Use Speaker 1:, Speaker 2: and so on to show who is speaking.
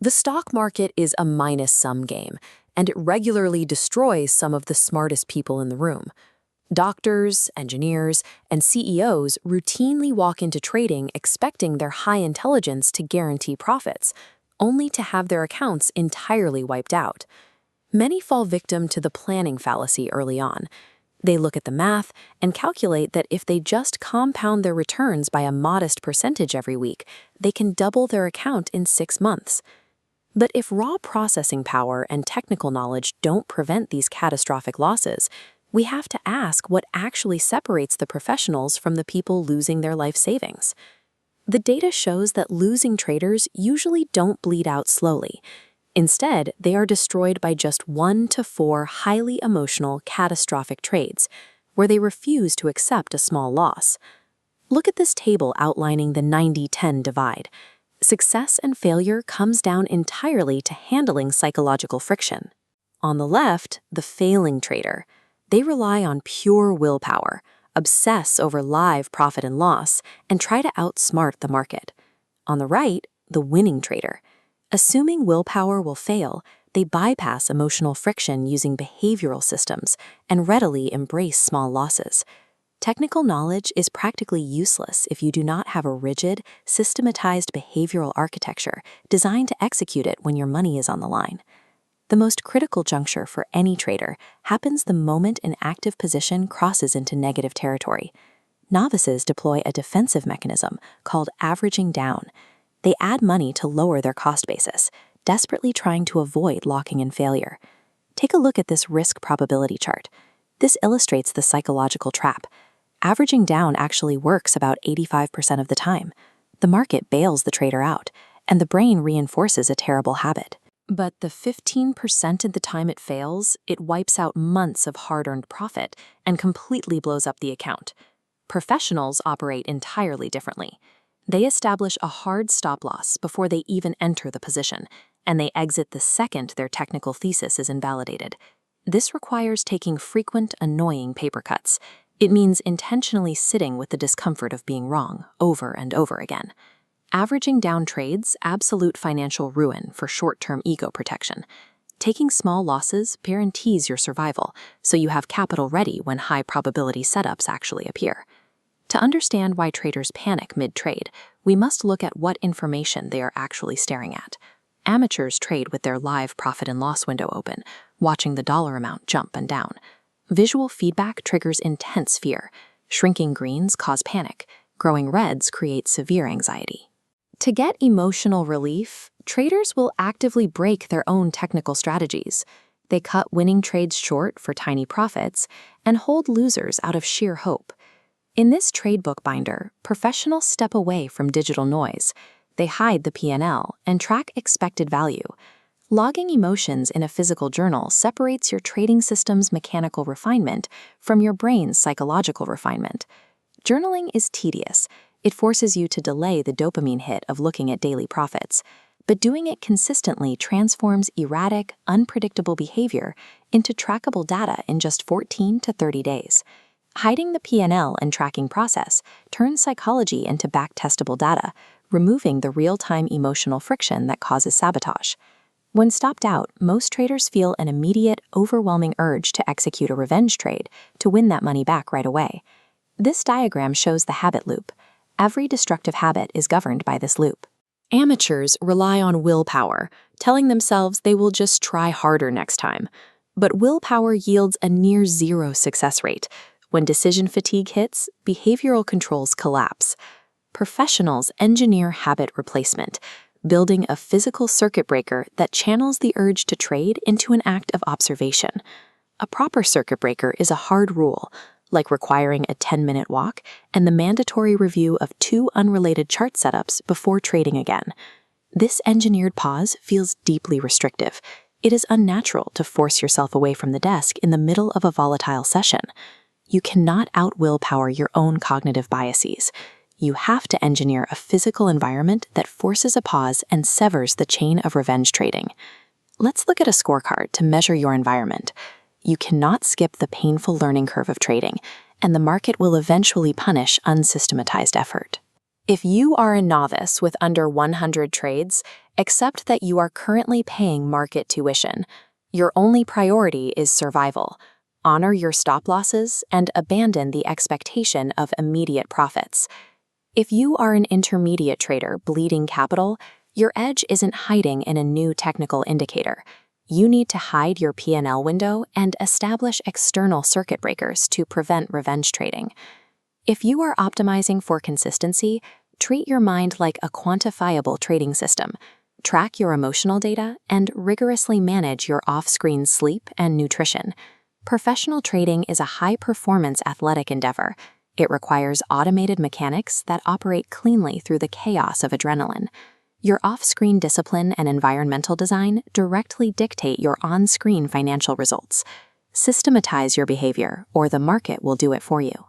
Speaker 1: The stock market is a minus-sum game, and it regularly destroys some of the smartest people in the room. Doctors, engineers, and CEOs routinely walk into trading expecting their high intelligence to guarantee profits, only to have their accounts entirely wiped out. Many fall victim to the planning fallacy early on. They look at the math and calculate that if they just compound their returns by a modest percentage every week, they can double their account in 6 months. But if raw processing power and technical knowledge don't prevent these catastrophic losses, we have to ask what actually separates the professionals from the people losing their life savings. The data shows that losing traders usually don't bleed out slowly. Instead, they are destroyed by just 1 to 4 highly emotional, catastrophic trades, where they refuse to accept a small loss. Look at this table outlining the 90-10 divide. Success and failure comes down entirely to handling psychological friction. On the left, the failing trader. They rely on pure willpower, obsess over live profit and loss, and try to outsmart the market. On the right, the winning trader. Assuming willpower will fail, they bypass emotional friction using behavioral systems and readily embrace small losses. Technical knowledge is practically useless if you do not have a rigid, systematized behavioral architecture designed to execute it when your money is on the line. The most critical juncture for any trader happens the moment an active position crosses into negative territory. Novices deploy a defensive mechanism called averaging down. They add money to lower their cost basis, desperately trying to avoid locking in failure. Take a look at this risk probability chart. This illustrates the psychological trap. Averaging down actually works about 85% of the time. The market bails the trader out, and the brain reinforces a terrible habit. But the 15% of the time it fails, it wipes out months of hard-earned profit and completely blows up the account. Professionals operate entirely differently. They establish a hard stop-loss before they even enter the position, and they exit the second their technical thesis is invalidated. This requires taking frequent, annoying paper cuts. It means intentionally sitting with the discomfort of being wrong over and over again. Averaging down trades, absolute financial ruin for short-term ego protection. Taking small losses guarantees your survival, so you have capital ready when high-probability setups actually appear. To understand why traders panic mid-trade, we must look at what information they are actually staring at. Amateurs trade with their live profit and loss window open, watching the dollar amount jump and down. Visual feedback triggers intense fear. Shrinking greens cause panic. Growing reds create severe anxiety. To get emotional relief, traders will actively break their own technical strategies. They cut winning trades short for tiny profits and hold losers out of sheer hope. In this tradebook binder, professionals step away from digital noise. They hide the P&L and track expected value. Logging emotions in a physical journal separates your trading system's mechanical refinement from your brain's psychological refinement. Journaling is tedious. It forces you to delay the dopamine hit of looking at daily profits. But doing it consistently transforms erratic, unpredictable behavior into trackable data in just 14 to 30 days. Hiding the P&L and tracking process turns psychology into back-testable data, removing the real-time emotional friction that causes sabotage. When stopped out, most traders feel an immediate, overwhelming urge to execute a revenge trade to win that money back right away. This diagram shows the habit loop. Every destructive habit is governed by this loop. Amateurs rely on willpower, telling themselves they will just try harder next time. But willpower yields a near-zero success rate. When decision fatigue hits, behavioral controls collapse. Professionals engineer habit replacement, building a physical circuit breaker that channels the urge to trade into an act of observation. A proper circuit breaker is a hard rule, like requiring a 10-minute walk and the mandatory review of 2 unrelated chart setups before trading again. This engineered pause feels deeply restrictive. It is unnatural to force yourself away from the desk in the middle of a volatile session. You cannot out-willpower your own cognitive biases. You have to engineer a physical environment that forces a pause and severs the chain of revenge trading. Let's look at a scorecard to measure your environment. You cannot skip the painful learning curve of trading, and the market will eventually punish unsystematized effort. If you are a novice with under 100 trades, accept that you are currently paying market tuition. Your only priority is survival. Honor your stop losses and abandon the expectation of immediate profits. If you are an intermediate trader bleeding capital, your edge isn't hiding in a new technical indicator. You need to hide your P&L window and establish external circuit breakers to prevent revenge trading. If you are optimizing for consistency, treat your mind like a quantifiable trading system. Track your emotional data and rigorously manage your off-screen sleep and nutrition. Professional trading is a high-performance athletic endeavor. It requires automated mechanics that operate cleanly through the chaos of adrenaline. Your off-screen discipline and environmental design directly dictate your on-screen financial results. Systematize your behavior, or the market will do it for you.